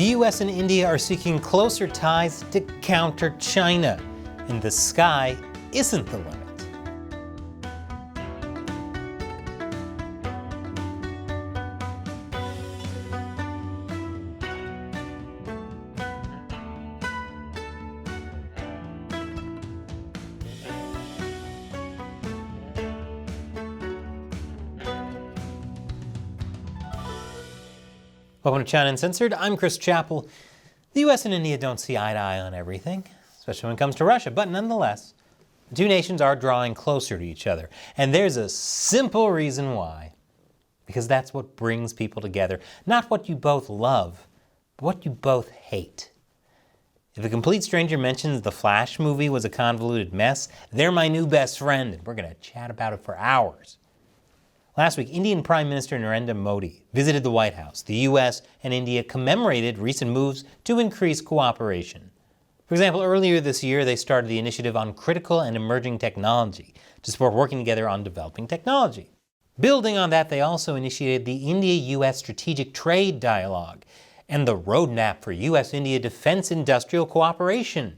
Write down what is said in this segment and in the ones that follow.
The US and India are seeking closer ties to counter China, and the sky isn't the limit. Welcome to China Uncensored. I'm Chris Chappell. The US and India don't see eye to eye on everything, especially when it comes to Russia, but nonetheless, the two nations are drawing closer to each other. And there's a simple reason why. Because that's what brings people together. Not what you both love, but what you both hate. If a complete stranger mentions the Flash movie was a convoluted mess, they're my new best friend, and we're going to chat about it for hours. Last week, Indian Prime Minister Narendra Modi visited the White House. The U.S. and India commemorated recent moves to increase cooperation. For example, earlier this year, they started the initiative on critical and emerging technology to support working together on developing technology. Building on that, they also initiated the India-U.S. Strategic Trade Dialogue and the Roadmap for USIndia Defense Industrial Cooperation,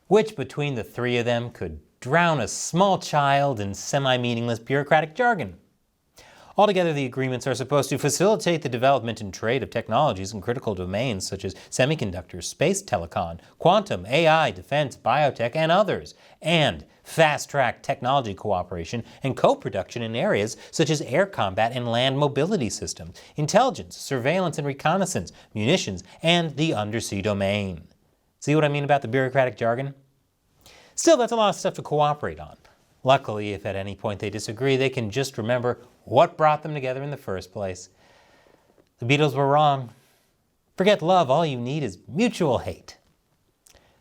which between the three of them could drown a small child in semi-meaningless bureaucratic jargon. Altogether, the agreements are supposed to facilitate the development and trade of technologies in critical domains such as semiconductors, space telecom, quantum, AI, defense, biotech, and others, and fast-track technology cooperation and co-production in areas such as air combat and land mobility systems, intelligence, surveillance and reconnaissance, munitions, and the undersea domain. See what I mean about the bureaucratic jargon? Still, that's a lot of stuff to cooperate on. Luckily, if at any point they disagree, they can just remember what brought them together in the first place. The Beatles were wrong. Forget love, all you need is mutual hate.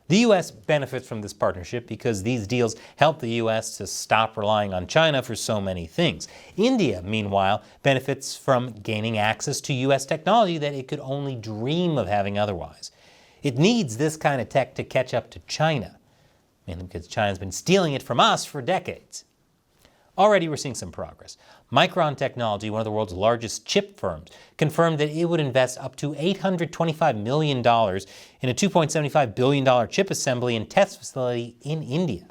The U.S. benefits from this partnership because these deals help the U.S. to stop relying on China for so many things. India, meanwhile, benefits from gaining access to U.S. technology that it could only dream of having otherwise. It needs this kind of tech to catch up to China, mainly because China's been stealing it from us for decades. Already we're seeing some progress. Micron Technology, one of the world's largest chip firms, confirmed that it would invest up to $825 million in a $2.75 billion chip assembly and test facility in India.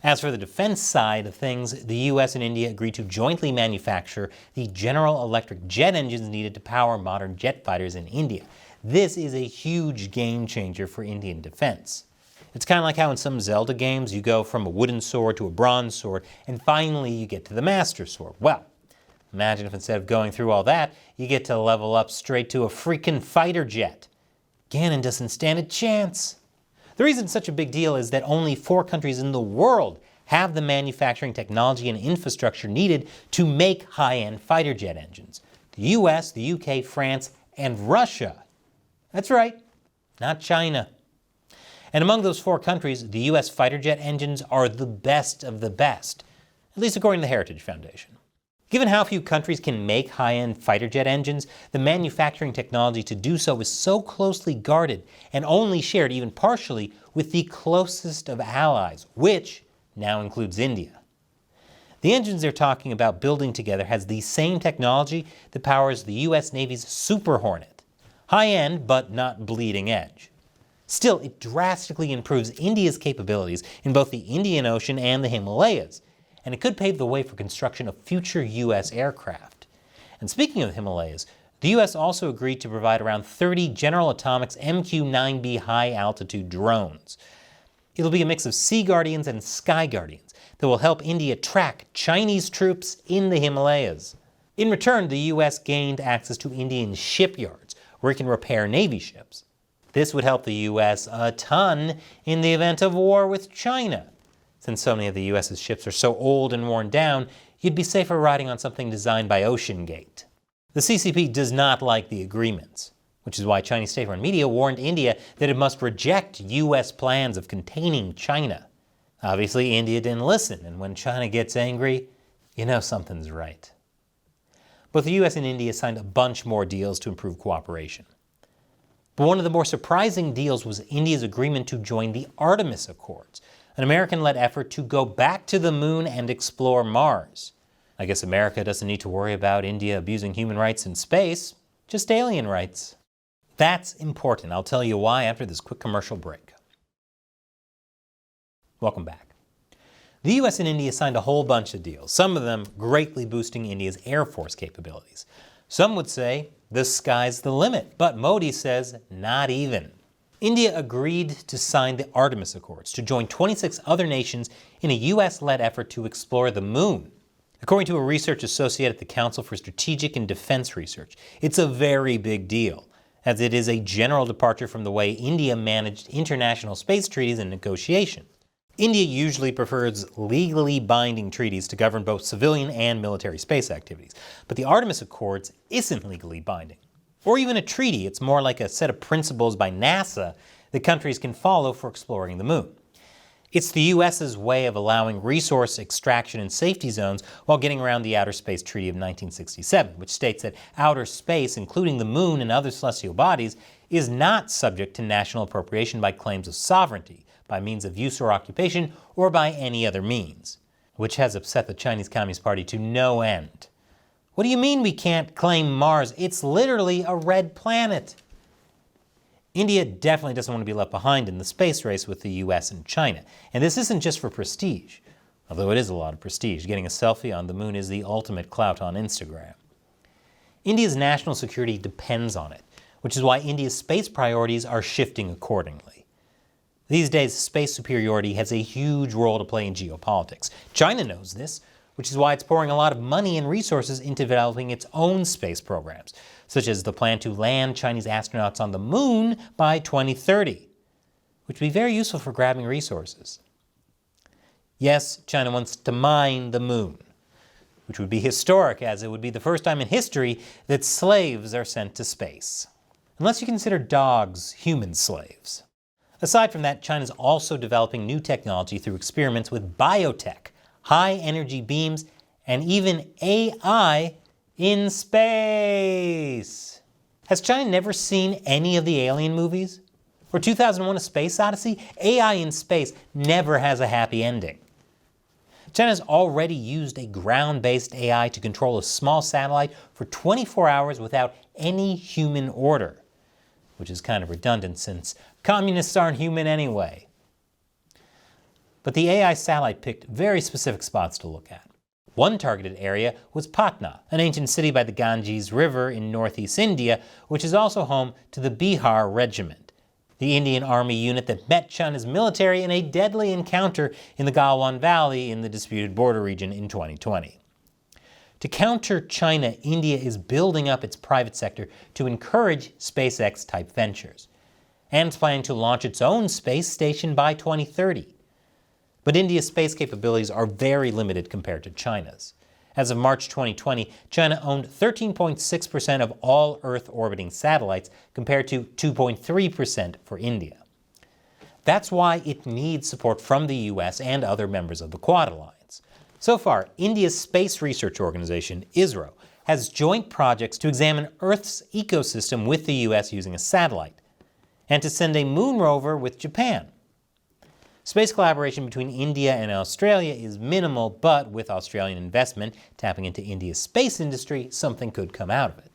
As for the defense side of things, the US and India agreed to jointly manufacture the General Electric jet engines needed to power modern jet fighters in India. This is a huge game changer for Indian defense. It's kind of like how in some Zelda games you go from a wooden sword to a bronze sword, and finally you get to the Master Sword. Well, imagine if instead of going through all that, you get to level up straight to a freaking fighter jet. Ganon doesn't stand a chance. The reason it's such a big deal is that only 4 countries in the world have the manufacturing technology and infrastructure needed to make high-end fighter jet engines. The US, the UK, France, and Russia. That's right, not China. And among those 4 countries, the U.S. fighter jet engines are the best of the best, at least according to the Heritage Foundation. Given how few countries can make high-end fighter jet engines, the manufacturing technology to do so is so closely guarded and only shared, even partially, with the closest of allies, which now includes India. The engines they're talking about building together has the same technology that powers the U.S. Navy's Super Hornet. High-end, but not bleeding edge. Still, it drastically improves India's capabilities in both the Indian Ocean and the Himalayas, and it could pave the way for construction of future U.S. aircraft. And speaking of the Himalayas, the U.S. also agreed to provide around 30 General Atomics MQ-9B high-altitude drones. It'll be a mix of Sea Guardians and Sky Guardians that will help India track Chinese troops in the Himalayas. In return, the U.S. gained access to Indian shipyards, where it can repair Navy ships. This would help the U.S. a ton in the event of war with China. Since so many of the U.S.'s ships are so old and worn down, you'd be safer riding on something designed by OceanGate. The CCP does not like the agreements, which is why Chinese state-run media warned India that it must reject U.S. plans of containing China. Obviously, India didn't listen, and when China gets angry, you know something's right. Both the U.S. and India signed a bunch more deals to improve cooperation. But one of the more surprising deals was India's agreement to join the Artemis Accords, an American-led effort to go back to the moon and explore Mars. I guess America doesn't need to worry about India abusing human rights in space, just alien rights. That's important. I'll tell you why after this quick commercial break. Welcome back. The US and India signed a whole bunch of deals, some of them greatly boosting India's Air Force capabilities. Some would say the sky's the limit, but Modi says not even. India agreed to sign the Artemis Accords to join 26 other nations in a US-led effort to explore the moon. According to a research associate at the Council for Strategic and Defense Research, it's a very big deal, as it is a general departure from the way India managed international space treaties and negotiations. India usually prefers legally binding treaties to govern both civilian and military space activities, but the Artemis Accords isn't legally binding. Or even a treaty, it's more like a set of principles by NASA that countries can follow for exploring the moon. It's the US's way of allowing resource extraction in safety zones while getting around the Outer Space Treaty of 1967, which states that outer space, including the moon and other celestial bodies, is not subject to national appropriation by claims of sovereignty, by means of use or occupation, or by any other means, which has upset the Chinese Communist Party to no end. What do you mean we can't claim Mars? It's literally a red planet. India definitely doesn't want to be left behind in the space race with the US and China. And this isn't just for prestige, although it is a lot of prestige. Getting a selfie on the moon is the ultimate clout on Instagram. India's national security depends on it, which is why India's space priorities are shifting accordingly. These days, space superiority has a huge role to play in geopolitics. China knows this, which is why it's pouring a lot of money and resources into developing its own space programs, such as the plan to land Chinese astronauts on the moon by 2030, which would be very useful for grabbing resources. Yes, China wants to mine the moon, which would be historic, as it would be the first time in history that slaves are sent to space. Unless you consider dogs human slaves. Aside from that, China's also developing new technology through experiments with biotech, high-energy beams, and even AI in space. Has China never seen any of the Alien movies? Or 2001: A Space Odyssey? AI in space never has a happy ending. China's already used a ground-based AI to control a small satellite for 24 hours without any human order, which is kind of redundant since communists aren't human anyway. But the AI satellite picked very specific spots to look at. One targeted area was Patna, an ancient city by the Ganges River in northeast India, which is also home to the Bihar Regiment, the Indian Army unit that met China's military in a deadly encounter in the Galwan Valley in the disputed border region in 2020. To counter China, India is building up its private sector to encourage SpaceX-type ventures, and is planning to launch its own space station by 2030. But India's space capabilities are very limited compared to China's. As of March 2020, China owned 13.6% of all Earth-orbiting satellites, compared to 2.3% for India. That's why it needs support from the US and other members of the Quad Alliance. So far, India's space research organization, ISRO, has joint projects to examine Earth's ecosystem with the US using a satellite, and to send a moon rover with Japan. Space collaboration between India and Australia is minimal, but with Australian investment tapping into India's space industry, something could come out of it.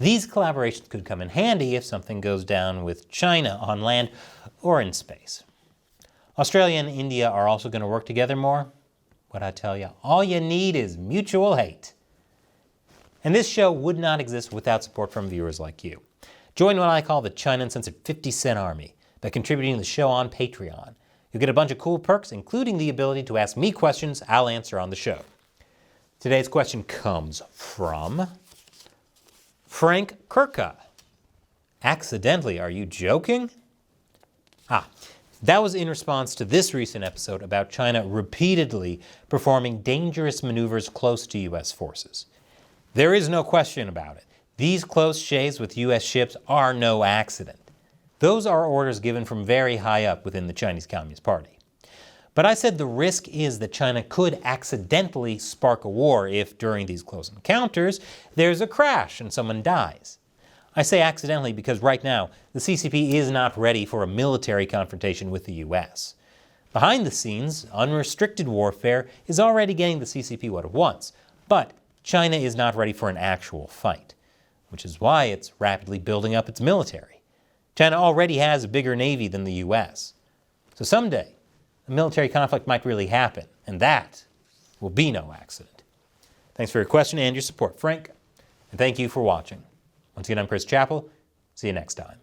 These collaborations could come in handy if something goes down with China on land or in space. Australia and India are also going to work together more. What I tell you, all you need is mutual hate. And this show would not exist without support from viewers like you. Join what I call the China Uncensored 50-cent army by contributing to the show on Patreon. You'll get a bunch of cool perks, including the ability to ask me questions I'll answer on the show. Today's question comes from Frank Kirka. Accidentally, are you joking? That was in response to this recent episode about China repeatedly performing dangerous maneuvers close to U.S. forces. There is no question about it. These close shaves with U.S. ships are no accident. Those are orders given from very high up within the Chinese Communist Party. But I said the risk is that China could accidentally spark a war if, during these close encounters, there's a crash and someone dies. I say accidentally because right now, the CCP is not ready for a military confrontation with the US. Behind the scenes, unrestricted warfare is already getting the CCP what it wants, but China is not ready for an actual fight. which is why it's rapidly building up its military. China already has a bigger navy than the U.S. So someday, a military conflict might really happen, and that will be no accident. Thanks for your question and your support, Frank, and thank you for watching. Once again, I'm Chris Chappell. See you next time.